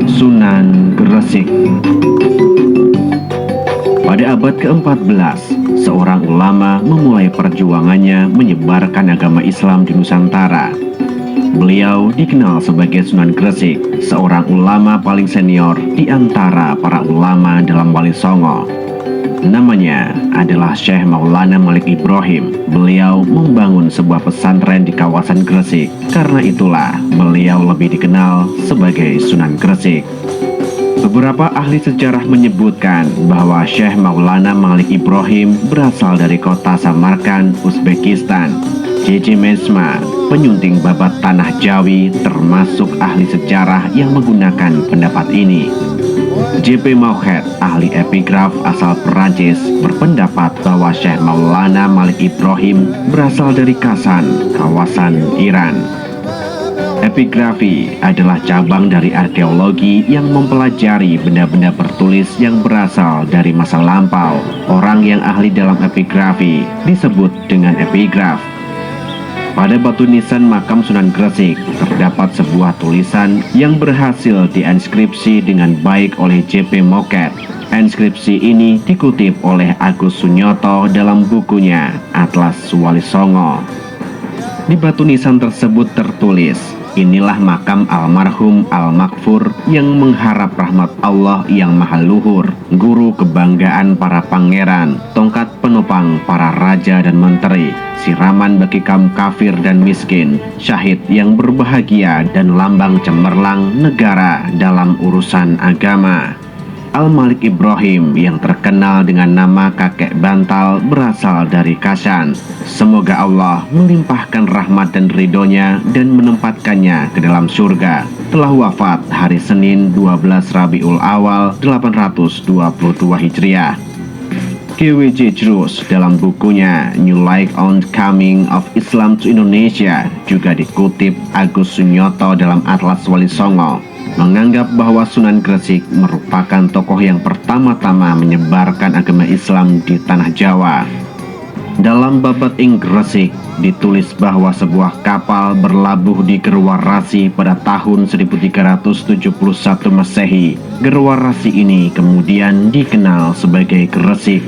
Sunan Gresik. Pada abad ke-14, seorang ulama memulai perjuangannya menyebarkan agama Islam di Nusantara. Beliau dikenal sebagai Sunan Gresik, seorang ulama paling senior di antara para ulama dalam Wali Songo. Namanya adalah Syekh Maulana Malik Ibrahim. Beliau membangun sebuah pesantren di kawasan Gresik. Karena itulah beliau lebih dikenal sebagai Sunan Gresik. Beberapa ahli sejarah menyebutkan bahwa Syekh Maulana Malik Ibrahim berasal dari kota Samarkand, Uzbekistan. J.J. Mesma, penyunting babat tanah Jawi, termasuk ahli sejarah yang menggunakan pendapat ini. J.P. Moukhed, ahli epigraf asal Perancis, berpendapat bahwa Syekh Maulana Malik Ibrahim berasal dari Kasan, kawasan Iran. Epigrafi adalah cabang dari arkeologi yang mempelajari benda-benda bertulis yang berasal dari masa lampau. Orang yang ahli dalam epigrafi disebut dengan epigraf. Pada batu nisan makam Sunan Gresik terdapat sebuah tulisan yang berhasil diinskripsi dengan baik oleh J.P. Moukhed. Inskripsi ini dikutip oleh Agus Sunyoto dalam bukunya Atlas Wali Songo. Di batu nisan tersebut tertulis, "Inilah makam almarhum Al-Makfur yang mengharap rahmat Allah yang maha luhur, guru kebanggaan para pangeran, tongkat penopang para raja dan menteri, siraman bagi kaum kafir dan miskin, syahid yang berbahagia dan lambang cemerlang negara dalam urusan agama." Al-Malik Ibrahim yang terkenal dengan nama kakek bantal berasal dari Kasan. Semoga Allah melimpahkan rahmat dan ridhonya dan menempatkannya ke dalam surga. Telah wafat hari Senin 12 Rabiul Awal 822 Hijriah. G.W.J. Jrus dalam bukunya New Light on the Coming of Islam to Indonesia juga dikutip Agus Sunyoto dalam Atlas Wali Songo, menganggap bahwa Sunan Gresik merupakan tokoh yang pertama-tama menyebarkan agama Islam di tanah Jawa. Dalam babat ing Gresik ditulis bahwa sebuah kapal berlabuh di Gerwarasi pada tahun 1371 Masehi. Gerwarasi ini kemudian dikenal sebagai Gresik.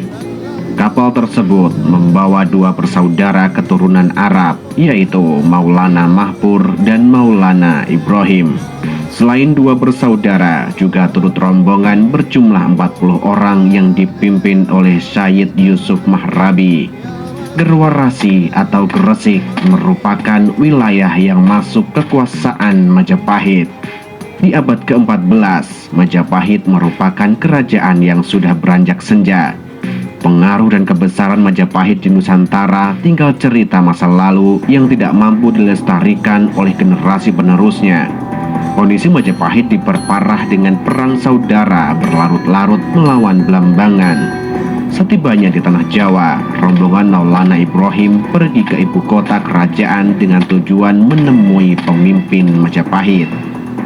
Kapal tersebut membawa dua bersaudara keturunan Arab, yaitu Maulana Mahpur dan Maulana Ibrahim. Selain dua bersaudara, juga turut rombongan berjumlah 40 orang yang dipimpin oleh Syed Yusuf Mahrabi. Gerwarasi atau Gresik merupakan wilayah yang masuk kekuasaan Majapahit. Di abad ke-14, Majapahit merupakan kerajaan yang sudah beranjak senja. Pengaruh dan kebesaran Majapahit di Nusantara tinggal cerita masa lalu yang tidak mampu dilestarikan oleh generasi penerusnya. Kondisi Majapahit diperparah dengan perang saudara berlarut-larut melawan Blambangan. Setibanya di tanah Jawa, rombongan Maulana Ibrahim pergi ke ibu kota kerajaan dengan tujuan menemui pemimpin Majapahit.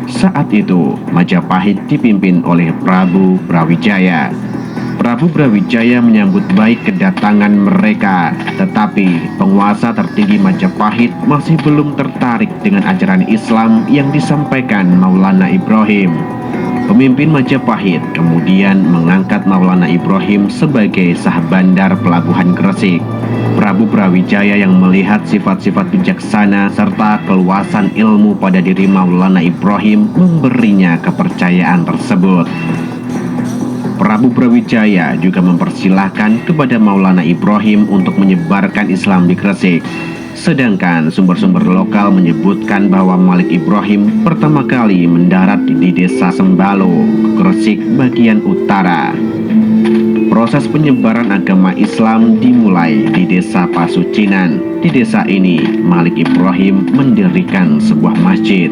Saat itu, Majapahit dipimpin oleh Prabu Brawijaya. Prabu Brawijaya menyambut baik kedatangan mereka, tetapi penguasa tertinggi Majapahit masih belum tertarik dengan ajaran Islam yang disampaikan Maulana Ibrahim. Pemimpin Majapahit kemudian mengangkat Maulana Ibrahim sebagai sah bandar pelabuhan Gresik. Prabu Brawijaya yang melihat sifat-sifat bijaksana serta keluasan ilmu pada diri Maulana Ibrahim memberinya kepercayaan tersebut. Prabu Brawijaya juga mempersilahkan kepada Maulana Ibrahim untuk menyebarkan Islam di Gresik. Sedangkan sumber-sumber lokal menyebutkan bahwa Malik Ibrahim pertama kali mendarat di desa Sembalo, Gresik bagian utara. Proses penyebaran agama Islam dimulai di desa Pasucinan. Di desa ini, Malik Ibrahim mendirikan sebuah masjid.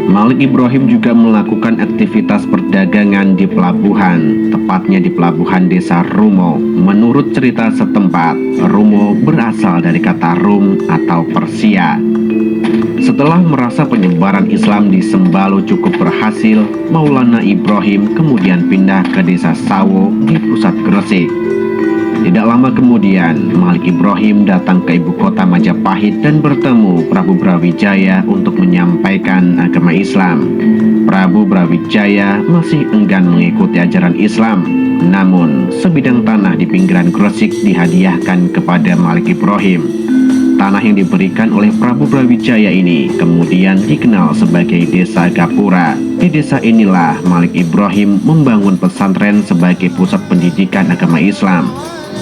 Malik Ibrahim juga melakukan aktivitas perdagangan di pelabuhan, tepatnya di pelabuhan desa Rumo. Menurut cerita setempat, Rumo berasal dari kata Rum atau Persia. Setelah merasa penyebaran Islam di Sembalo cukup berhasil, Maulana Ibrahim kemudian pindah ke desa Sawo di pusat Gresik. Tidak lama kemudian, Malik Ibrahim datang ke ibu kota Majapahit dan bertemu Prabu Brawijaya untuk menyampaikan agama Islam. Prabu Brawijaya masih enggan mengikuti ajaran Islam. Namun, sebidang tanah di pinggiran Gresik dihadiahkan kepada Malik Ibrahim. Tanah yang diberikan oleh Prabu Brawijaya ini kemudian dikenal sebagai Desa Gapura. Di desa inilah Malik Ibrahim membangun pesantren sebagai pusat pendidikan agama Islam.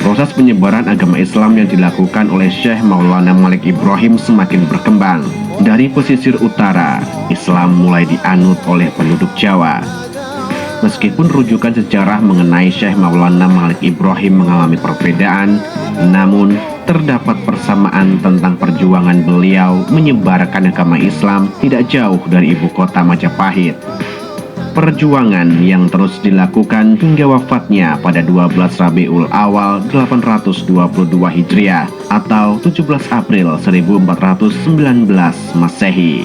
Proses penyebaran agama Islam yang dilakukan oleh Syekh Maulana Malik Ibrahim semakin berkembang. Dari pesisir utara, Islam mulai dianut oleh penduduk Jawa. Meskipun rujukan sejarah mengenai Syekh Maulana Malik Ibrahim mengalami perbedaan, namun terdapat persamaan tentang perjuangan beliau menyebarkan agama Islam tidak jauh dari ibu kota Majapahit. Perjuangan yang terus dilakukan hingga wafatnya pada 12 Rabiul Awal 822 Hijriah atau 17 April 1419 Masehi.